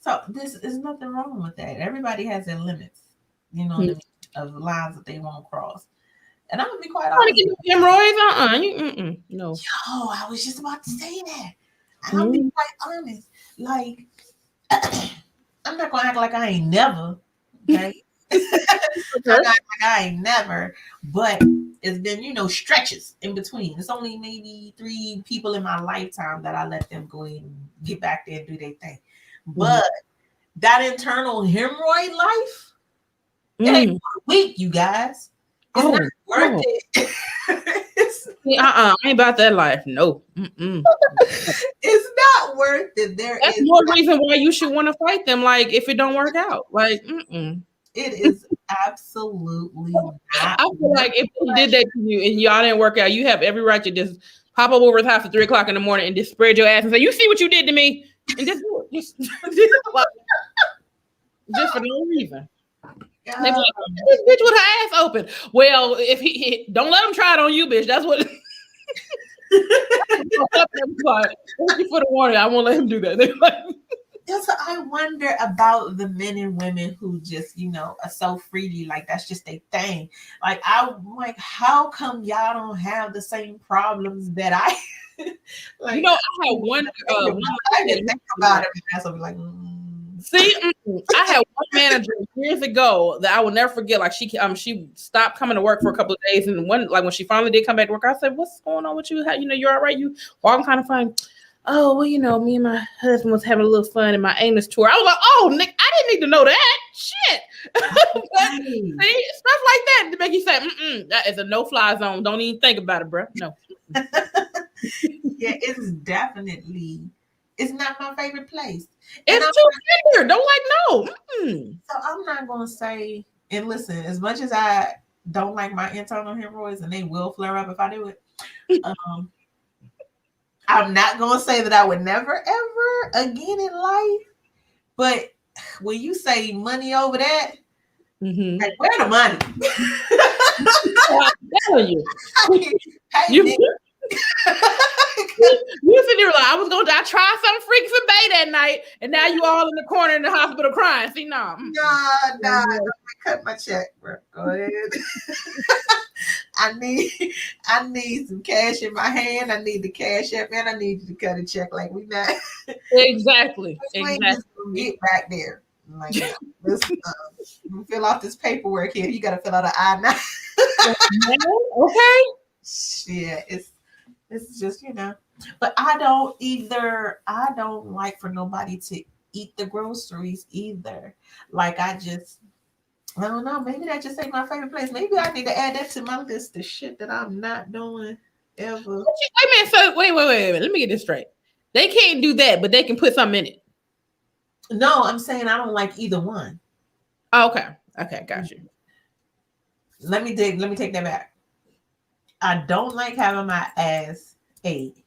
So this is nothing wrong with that. Everybody has their limits, you know, of lines that they won't cross. And I'm gonna be quite honest. Hemorrhoids? No. Yo, I was just about to say that. I'll be quite honest. Like, I'm not gonna act like I ain't never. Okay. I ain't never, but it's been, stretches in between. It's only maybe 3 people in my lifetime that I let them go and get back there and do their thing. But that internal hemorrhoid life, it ain't weak, you guys. It's not worth it. I ain't about that life. No. It's not worth it. That's more reason why you should want to fight them. Like, if it don't work out, like, It is absolutely not. I feel like if he did that to you and y'all didn't work out, you have every right to just pop up over his house at 3:00 in the morning and just spread your ass and say, "You see what you did to me?" And just do it. Just for no reason. Like, this bitch with her ass open. Well, if he don't let him try it on you, bitch. That's what. Thank you for the warning. I won't let him do that. So I wonder about the men and women who just, are so freely, like that's just their thing. Like, I'm like, how come y'all don't have the same problems that I like? I had one. I didn't think about it. I'll be like, See, I had one manager years ago that I will never forget. Like, she stopped coming to work for a couple of days, and when she finally did come back to work, I said, "What's going on with you? How, you're all right? You walking kind of fine." Oh, well, me and my husband was having a little fun in my anus tour. I was like, oh, Nick, I didn't need to know that. Shit. But, see, stuff like that to make you say, that is a no-fly zone. Don't even think about it, bro. No. Yeah, it's not my favorite place. It's too tender. Don't no. So I'm not going to say, and listen, as much as I don't like my internal hemorrhoids, and they will flare up if I do it, I'm not going to say that I would never, ever again in life. But when you say money over that, like, where the money? I'm telling you. You said you were like, I tried something freaky for Bay that night, and now you all in the corner in the hospital crying. See, no. Nah, cut my check, bro. Go ahead. I need some cash in my hand. I need the cash app, and I need you to cut a check. Like, we not exactly. Get back there. I'm like, no, let's fill out this paperwork here. You got to fill out an I-9. Okay. Yeah, it's just, but I don't like for nobody to eat the groceries either. Like I don't know, maybe that just ain't my favorite place. Maybe I need to add that to my list of shit that I'm not doing ever. Wait a minute. So wait. Let me get this straight. They can't do that, but they can put something in it. No, I'm saying I don't like either one. Oh, okay, got you. Let me take that back. I don't like having my ass ate.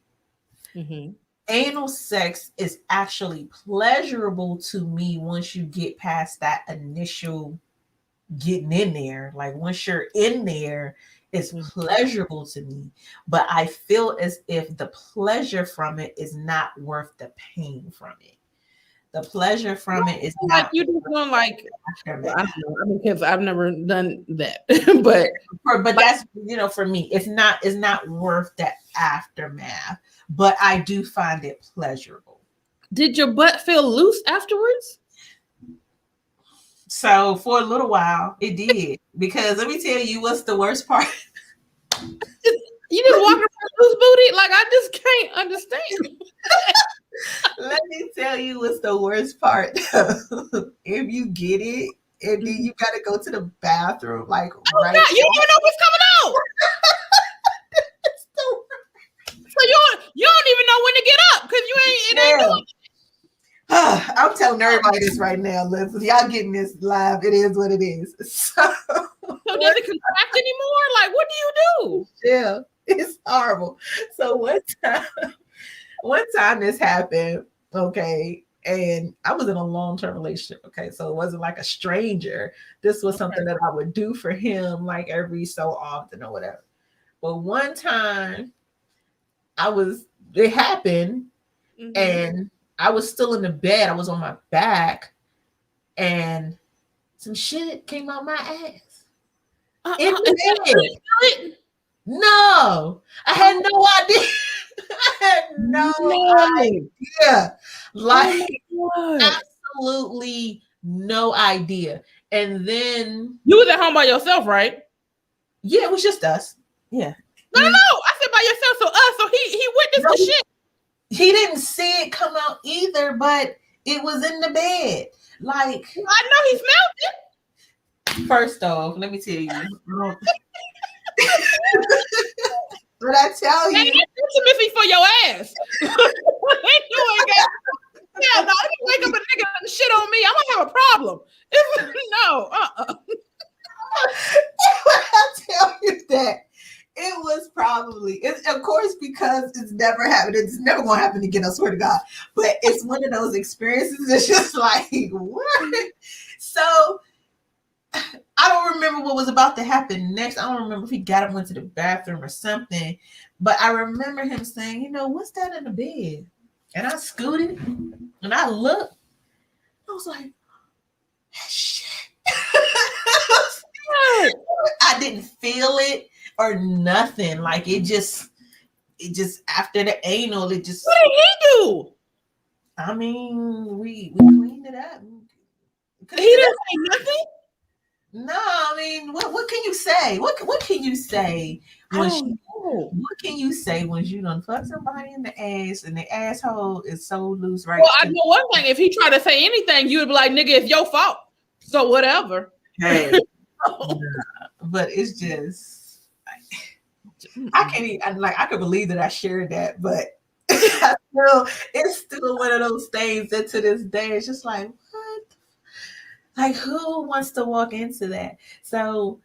Mm-hmm. Anal sex is actually pleasurable to me once you get past that initial getting in there. Like once you're in there, it's pleasurable to me. But I feel as if the pleasure from it is not worth the pain from it. The pleasure from it is like not you just doing like aftermath. I don't know. I mean, because I've never done that, but that's for me, it's not worth the aftermath. But I do find it pleasurable. Did your butt feel loose afterwards? So for a little while, it did. Because let me tell you what's the worst part. You just walking around loose booty? Like I just can't understand. Let me tell you what's the worst part. If you get it, and then you gotta go to the bathroom, like right. God, you don't even know what's coming out. So you don't even know when to get up because you ain't doing it. I'm telling everybody this right now. Listen, y'all getting this live. It is what it is. So does it contract anymore? Like, what do you do? Yeah, it's horrible. So one time this happened, okay, and I was in a long-term relationship, okay, so it wasn't like a stranger. This was something that I would do for him like every so often or whatever. But one time it happened, and I was still in the bed. I was on my back, and some shit came out my ass. In the bed. No, I had no idea. I had no idea. Like absolutely no idea. And then you was at home by yourself, right? Yeah, it was just us. Yeah. No, I said by yourself. So us. So he witnessed the shit. He didn't see it come out either, but it was in the bed. Like I know he smelled it. First off, let me tell you. But I tell you, it's intimacy for your ass. Yeah, no, if you wake up a nigga and shit on me, I'm gonna have a problem. No, I tell you that it was probably, of course, because it's never happened. It's never gonna happen again. I swear to God. But it's one of those experiences. It's just like what? So I don't remember what was about to happen next. I don't remember if he got up, went to the bathroom or something. But I remember him saying, what's that in the bed? And I scooted and I looked. I was like, shit. I didn't feel it or nothing. Like it just after the anal, it just. What did he do? I mean, we cleaned it up. He didn't say nothing. No, I mean, what can you say? What can you say? What can you say when you done fuck somebody in the ass and the asshole is so loose, right? Well, I know one thing. If he tried to say anything, you would be like, "Nigga, it's your fault." So whatever. Hey, but it's just I can't even, I could believe that I shared that, but it's still one of those things that to this day it's just like what? Like who wants to walk into that? So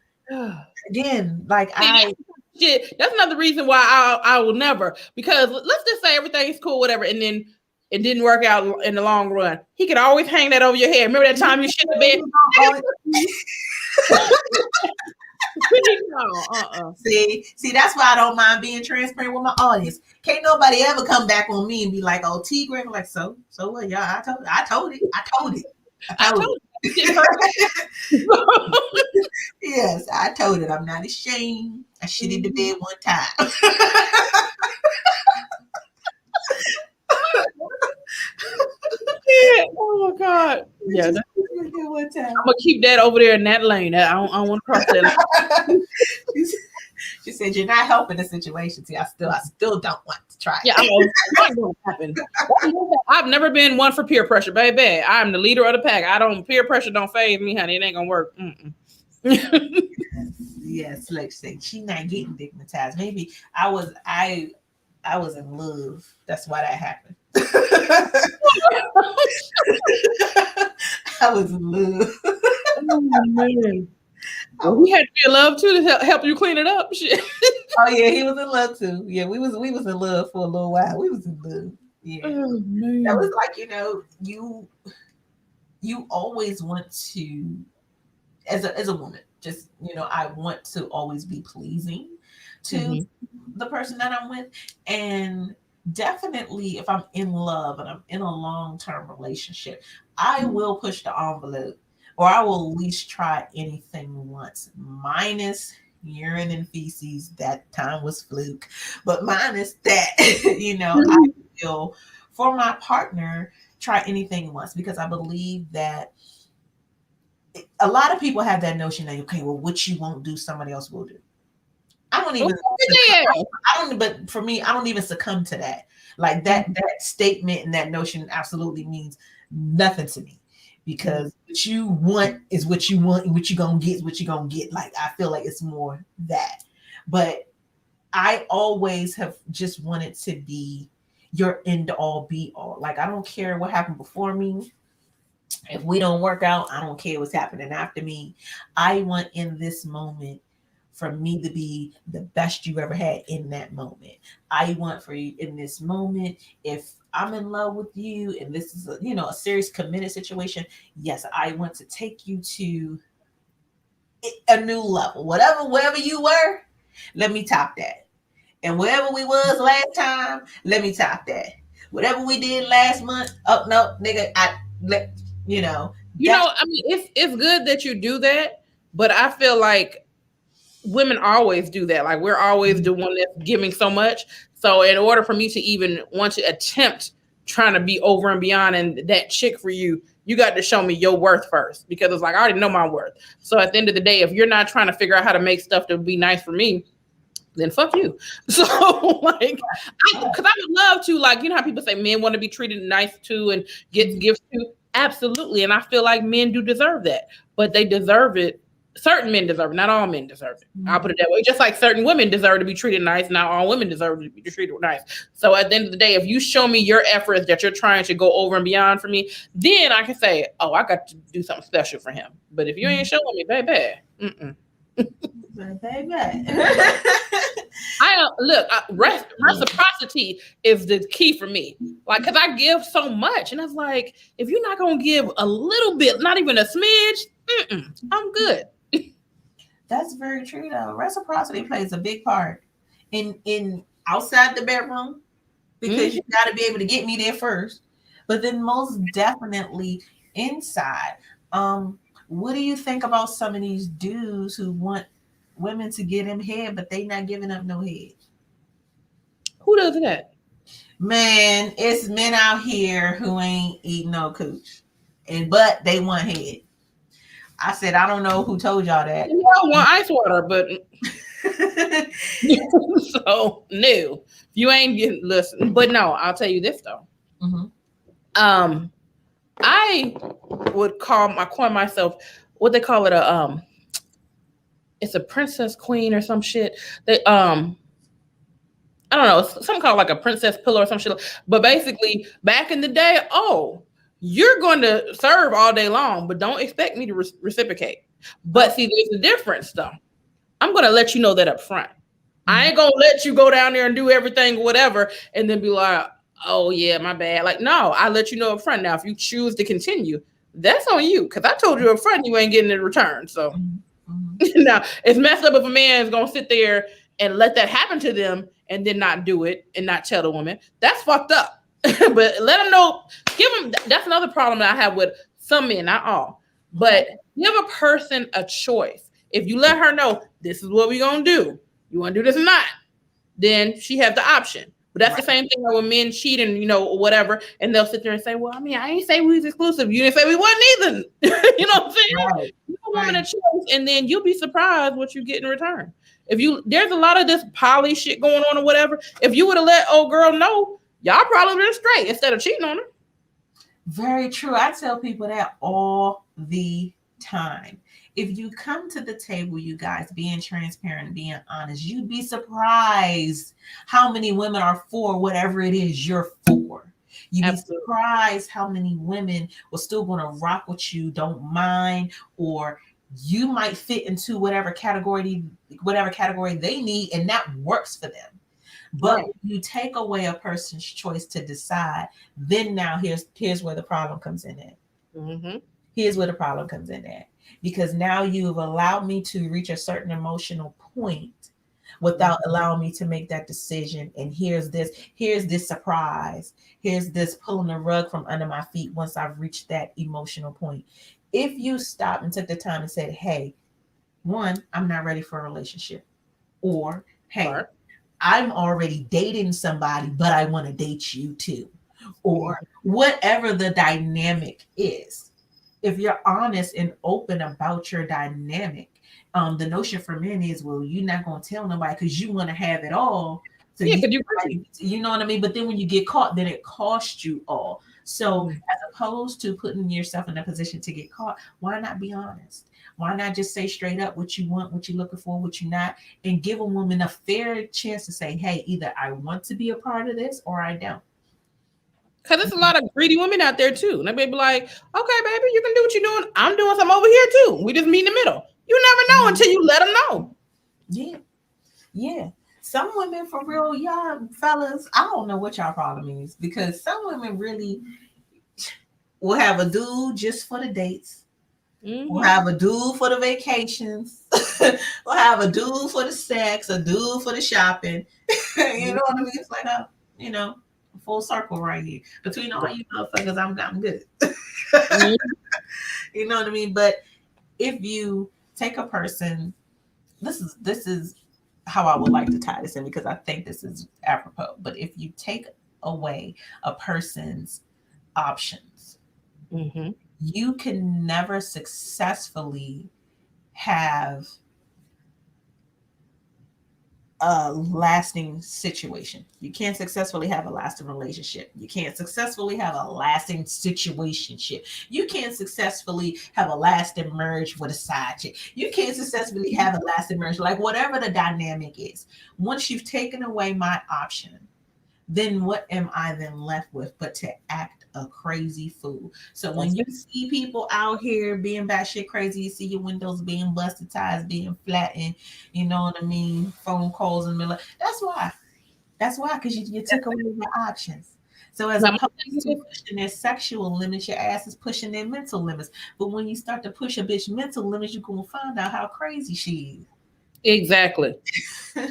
again, like shit, that's another reason why I will never, because let's just say everything's cool, whatever, and then it didn't work out in the long run. He could always hang that over your head. Remember that time you shit the bed? No, See, that's why I don't mind being transparent with my audience. Can't nobody ever come back on me and be like, "Oh, T Greg," like, so what, y'all? I told it. Yes, I told it. I'm not ashamed. I shitted the bed one time. Oh my God. Yeah, Just one time. I'm gonna keep that over there in that lane. I don't want to cross that line. She said, "You're not helping the situation. See, I still don't want to try Yeah, it." it's not gonna happen. I've never been one for peer pressure, baby. I'm the leader of the pack. I don't peer pressure don't phase me, honey. It ain't gonna work. Yes, let's say she not getting digmatized. Maybe I was in love. That's why that happened. I was in love. Oh man. Well, we had to be in love too to help you clean it up. Shit. Oh yeah, he was in love too. Yeah, we was in love for a little while. We was in love. Yeah. Oh That man. was like, you always want to, as a woman, just, I want to always be pleasing to Mhm. the person that I'm with. And definitely if I'm in love and I'm in a long-term relationship, I will push the envelope, or I will at least try anything once, minus urine and feces. That time was fluke, but minus that, I will, for my partner, try anything once, because I believe that a lot of people have that notion that, okay, well, what you won't do, somebody else will do. I don't even succumb. Yeah. I don't, but for me, I don't even succumb to that. Like that statement and that notion absolutely means nothing to me, because what you want is what you want, and what you gonna get is what you gonna get. Like, I feel like it's more that. But I always have just wanted to be your end all be all. Like, I don't care what happened before me. If we don't work out, I don't care what's happening after me. I want in this moment for me to be the best you ever had in that moment. I want for you in this moment, if I'm in love with you and this is a serious committed situation, yes, I want to take you to a new level. Wherever you were, let me top that. And wherever we was last time, let me top that. Whatever we did last month, oh no, nigga, I let that. I mean, it's good that you do that, but I feel like women always do that. Like, we're always the one that's giving so much. So in order for me to even want to attempt trying to be over and beyond and that chick for you, you got to show me your worth first, because it's like, I already know my worth. So at the end of the day, if you're not trying to figure out how to make stuff to be nice for me, then fuck you. So like, because I would love to, like, how people say men want to be treated nice too and get gifts too. Absolutely. And I feel like men do deserve that, but they deserve it. Certain men deserve it. Not all men deserve it. I'll put it that way. Just like certain women deserve to be treated nice, not all women deserve to be treated nice. So at the end of the day, if you show me your efforts that you're trying to go over and beyond for me, then I can say, oh, I got to do something special for him. But if you ain't showing me, baby, Baby. Reciprocity is the key for me. Like, cause I give so much, and it's like, if you're not gonna give a little bit, not even a smidge, I'm good. That's very true though. Reciprocity plays a big part in outside the bedroom, because you got to be able to get me there first. But then most definitely inside. What do you think about some of these dudes who want women to get him head, but they not giving up no head? Who does that? Man, it's men out here who ain't eating no cooch, but they want head. I said, I don't know who told y'all that. You all want ice water, but so no, you ain't getting listen. But no, I'll tell you this though. I would coin myself what they call it it's a princess queen or some shit. They I don't know, it's something called like a princess pillow or some shit. But basically, back in the day, you're going to serve all day long, but don't expect me to reciprocate. But see, there's a difference though. I'm going to let you know that up front. I ain't going to let you go down there and do everything, whatever, and then be like, oh yeah, my bad. Like, no, I let you know up front. Now, if you choose to continue, that's on you. Because I told you up front you ain't getting it in return. So now it's messed up if a man is going to sit there and let that happen to them and then not do it and not tell the woman. That's fucked up. But let them know, give them, that's another problem that I have with some men, not all. But give a person a choice. If you let her know this is what we're going to do, you want to do this or not, then she has the option. But that's the Right. same thing when men cheat and or whatever, and they'll sit there and say, "Well, I mean, I ain't say we was exclusive. You didn't say we wasn't either." You know what I'm saying? Right. Give a woman a Right. choice, and then you'll be surprised what you get in return. If you There's a lot of this poly shit going on or whatever. If you would have let old girl know, y'all probably been straight instead of cheating on her. Very true. I tell people that all the time. If you come to the table, you guys, being transparent, being honest, you'd be surprised how many women are for whatever it is you're for. You'd be Absolutely. surprised how many women will still going to rock with you, don't mind, or you might fit into whatever category they need, and that works for them. But Right. when you take away a person's choice to decide, then now here's where the problem comes in at. Mm-hmm. Here's where the problem comes in at. Because now you've allowed me to reach a certain emotional point without allowing me to make that decision. And here's this surprise. Here's this pulling the rug from under my feet once I've reached that emotional point. If you stopped and took the time and said, hey, one, I'm not ready for a relationship. Or, hey, Right. I'm already dating somebody, but I want to date you too. Or whatever the dynamic is. If you're honest and open about your dynamic, the notion for men is, well, you're not going to tell nobody because you want to have it all. So Yeah, because you greedy. you know what I mean? But then when you get caught, then it costs you all. So as opposed to putting yourself in a position to get caught, why not be honest? Why not just say straight up what you want, what you're looking for, what you're not, and give a woman a fair chance to say, hey, either I want to be a part of this or I don't. Because there's a lot of greedy women out there too. And they be like, okay, baby, you can do what you're doing. I'm doing something over here too. We just meet in the middle. You never know until you let them know. Yeah, yeah. Some women, for real, y'all fellas, I don't know what y'all problem is because some women really will have a dude just for the dates. We'll Mm-hmm. have a dude for the vacations. We'll have a dude for the sex, a dude for the shopping. You know what I mean? It's like a, you know, full circle right here. Between all you motherfuckers, I'm good. Mm-hmm. You know what I mean? But if you take a person, this is how I would like to tie this in because I think this is apropos. But if you take away a person's options, Mm-hmm. you can never successfully have a lasting situation. You can't successfully have a lasting relationship. You can't successfully have a lasting situationship. You can't successfully have a lasting marriage with a side chick. You can't successfully have a lasting marriage, like whatever the dynamic is. Once you've taken away my option, then what am I then left with but to act a crazy fool? So when That's you it. see people out here being batshit crazy, you see your windows being busted, tires being flattened, you know what I mean? Phone calls in the middle. That's why. That's why, because you took away your options. So as Now, my opposed thing to is, pushing their sexual limits, your ass is pushing their mental limits. But when you start to push a bitch mental limits, you're gonna find out how crazy she exactly. is.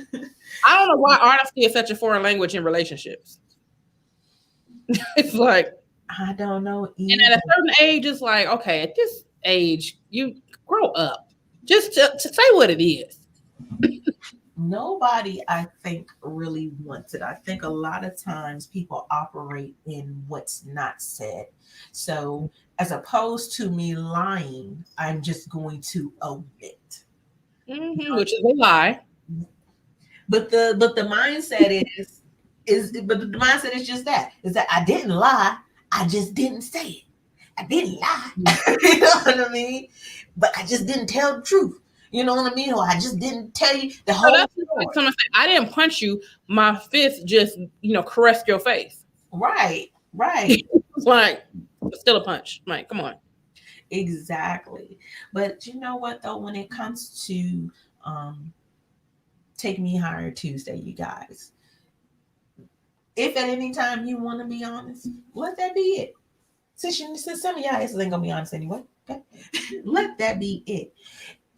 I don't know why honesty is such a foreign language in relationships. It's like, I don't know and either. at a certain age, it's like, okay, at this age, you grow up. Just to say what it is. Nobody, I think, really wants it. I think a lot of times people operate in what's not said. So, as opposed to me lying, I'm just going to omit. Mm-hmm, which is a lie. But the mindset but the mindset is just that is that I didn't lie, I just didn't say it. I didn't lie. You know what I mean? But I just didn't tell the truth. You know what I mean? Or I just didn't tell you the So whole that's like story. someone say, I didn't punch you. My fist just, caressed your face. Right, right. It's like, still a punch. Like, come on. Exactly. But you know what though, when it comes to um take me higher Tuesday, you guys, if at any time you want to be honest, let that be it. Since some of y'all asses ain't gonna be honest anyway, okay? Let that be it.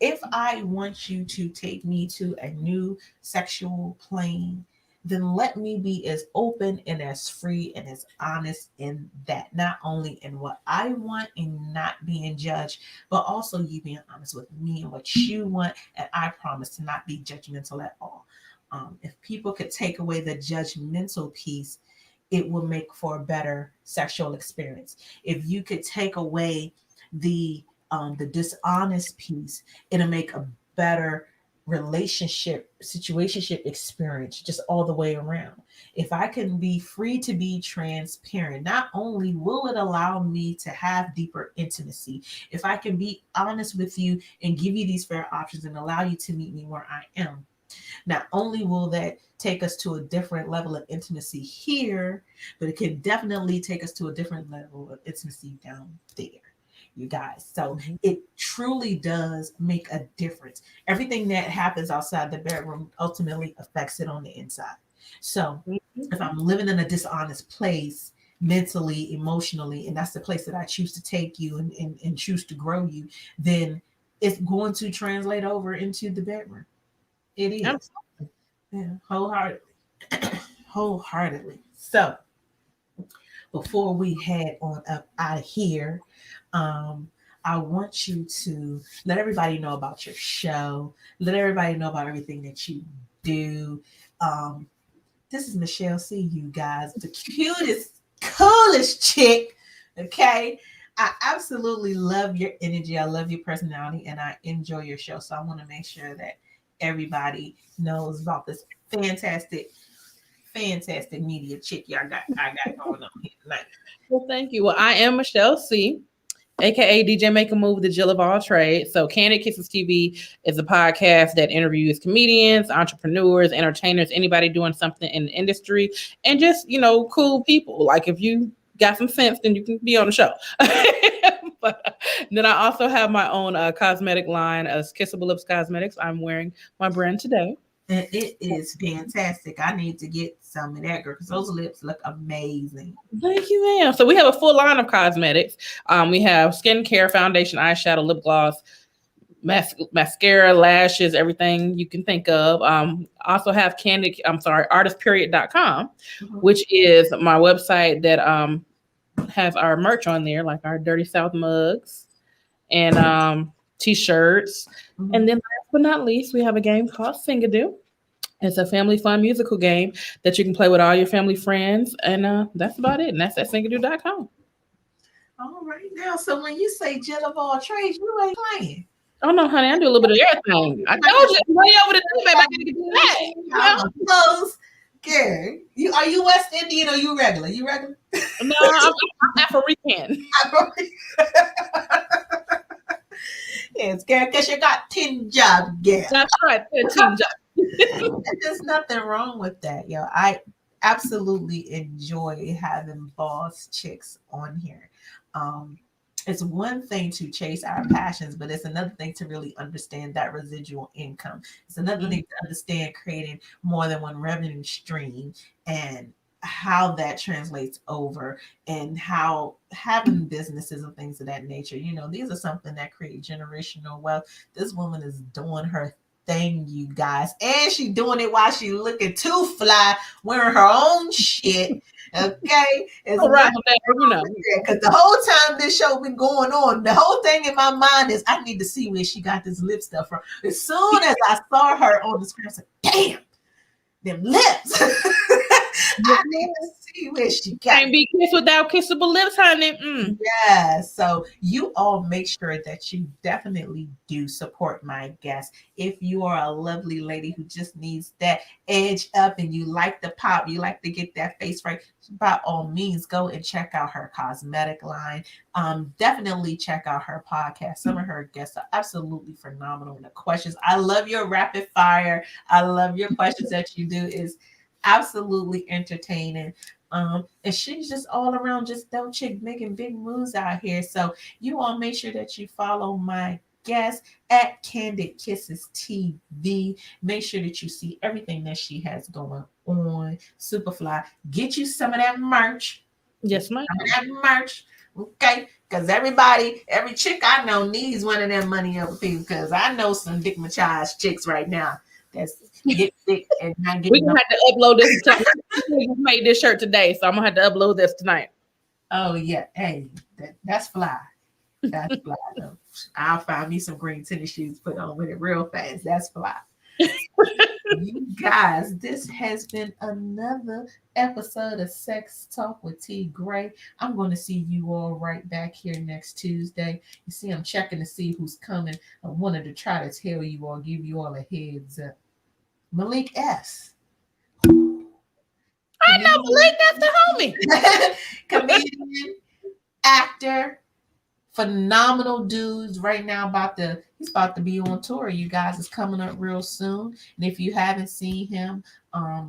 If I want you to take me to a new sexual plane, then let me be as open and as free and as honest in that. Not only in what I want and not being judged, but also you being honest with me and what you want. And I promise to not be judgmental at all. If people could take away the judgmental piece, it will make for a better sexual experience. If you could take away the dishonest piece, it'll make a better situationship experience just all the way around. If I can be free to be transparent, not only will it allow me to have deeper intimacy, if I can be honest with you and give you these fair options and allow you to meet me where I am, not only will that take us to a different level of intimacy here, but it can definitely take us to a different level of intimacy down there, you guys. So it truly does make a difference. Everything that happens outside the bedroom ultimately affects it on the inside. So if I'm living in a dishonest place, mentally, emotionally, and that's the place that I choose to take you and choose to grow you, then it's going to translate over into the bedroom. It is. Yeah, wholeheartedly. Wholeheartedly. So before we head on up out of here, I want you to let everybody know about your show. Let everybody know about everything that you do. This is Michelle C, you guys, the cutest, coolest chick. Okay. I absolutely love your energy. I love your personality and I enjoy your show. So I want to make sure that everybody knows about this fantastic media chick I got going on here tonight. Well, thank you. Well, I am Michelle C, aka DJ Make a Move, the Jill of all trades. So Kandid Kisses TV is a podcast that interviews comedians, entrepreneurs, entertainers, anybody doing something in the industry, and just, cool people. Like if you got some sense, then you can be on the show. But then I also have my own cosmetic line as Kissable Lips Cosmetics. I'm wearing my brand today. And it is fantastic. I need to get some of that, girl, because those lips look amazing. Thank you, ma'am. So we have a full line of cosmetics. We have skincare, foundation, eyeshadow, lip gloss, mascara, lashes, everything you can think of. Also have artistperiod.com, which is my website that has our merch on there, like our Dirty South mugs and t-shirts. And then last but not least, we have a game called Singadoo. It's a family fun musical game that you can play with all your family friends. And that's about it. And that's at singadoo.com. All right now. So when you say Jill of all trades, you ain't playing. Oh no, honey, I do a little bit of everything. I told you, way over the top, baby. I gotta do that. Close. Gary, are you West Indian or you regular? You regular? No, I'm Afro-Rican. Yes, Gary, because you got 10 jobs, Gary. That's right, 10 jobs. There's nothing wrong with that, yo. I absolutely enjoy having boss chicks on here. It's one thing to chase our passions, but it's another thing to really understand that residual income. It's another thing to understand creating more than one revenue stream and how that translates over and how having businesses and things of that nature, these are something that create generational wealth. This woman is doing her thing, you guys, and she doing it while she looking too fly, wearing her own shit. Okay, it's right, because the whole time this show been going on, the whole thing in my mind is I need to see where she got this lip stuff from. As soon as I saw her on the screen, I said, "Damn, them lips!" I need to see where she got. Can't be kissed without kissable lips, honey. Yeah, so you all make sure that you definitely do support my guest. If you are a lovely lady who just needs that edge up and you like the pop, you like to get that face right, by all means, go and check out her cosmetic line. Definitely check out her podcast. Some of her guests are absolutely phenomenal. And the questions, I love your rapid fire. I love your questions that you do is absolutely entertaining. And she's just all around just dope chick making big moves out here. So you all make sure that you follow my guest at Kandid Kisses TV. Make sure that you see everything that she has going on. Superfly. Get you some of that merch. Yes, ma'am. Some of that merch. Okay, because every chick I know needs one of them money over people. Because I know some dick massage chicks right now that's get sick and not getting. We're gonna have to upload this. We made this shirt today, so I'm gonna have to upload this tonight. Oh yeah, hey, that's fly. That's fly. Though. I'll find me some green tennis shoes, put on with it real fast. That's fly. You guys, this has been another episode of Sex Talk with T. Graye. I'm going to see you all right back here next Tuesday. You see, I'm checking to see who's coming. I wanted to try to tell you all, give you all a heads up. Malik S. I know Comedian, Malik, that's the homie. comedian, actor, phenomenal dudes right now he's about to be on tour. You guys, is coming up real soon. And if you haven't seen him, I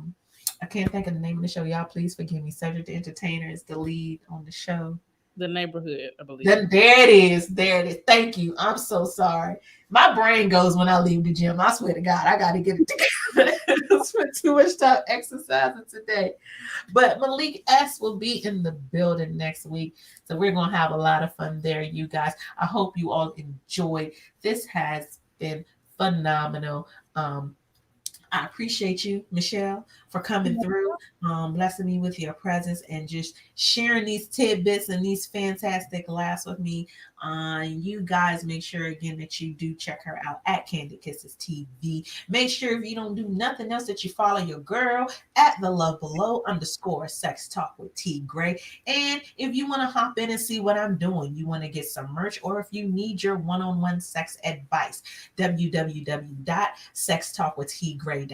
can't think of the name of the show. Y'all please forgive me. Cedric the Entertainer is the lead on the show. The Neighborhood, I believe. Then there it is. There it is. Thank you. I'm so sorry. My brain goes when I leave the gym. I swear to God, I gotta get it together. I spent too much time exercising today. But Malik S will be in the building next week. So we're gonna have a lot of fun there, you guys. I hope you all enjoyed. This has been phenomenal. I appreciate you, Michelle, for coming through, blessing me with your presence and just sharing these tidbits and these fantastic laughs with me. You guys make sure again that you do check her out at Kandid Kisses TV. Make sure if you don't do nothing else that you follow your girl at the love below _ sex talk with T. Graye. And if you want to hop in and see what I'm doing, you want to get some merch, or if you need your one-on-one sex advice, www.sextalkwithtgraye.com.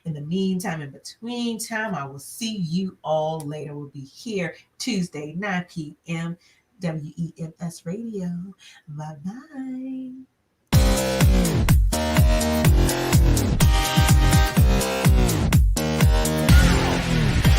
In the meantime, in between time, I will see you all later. We'll be here Tuesday, 9 p.m. WEMS Radio. Bye-bye.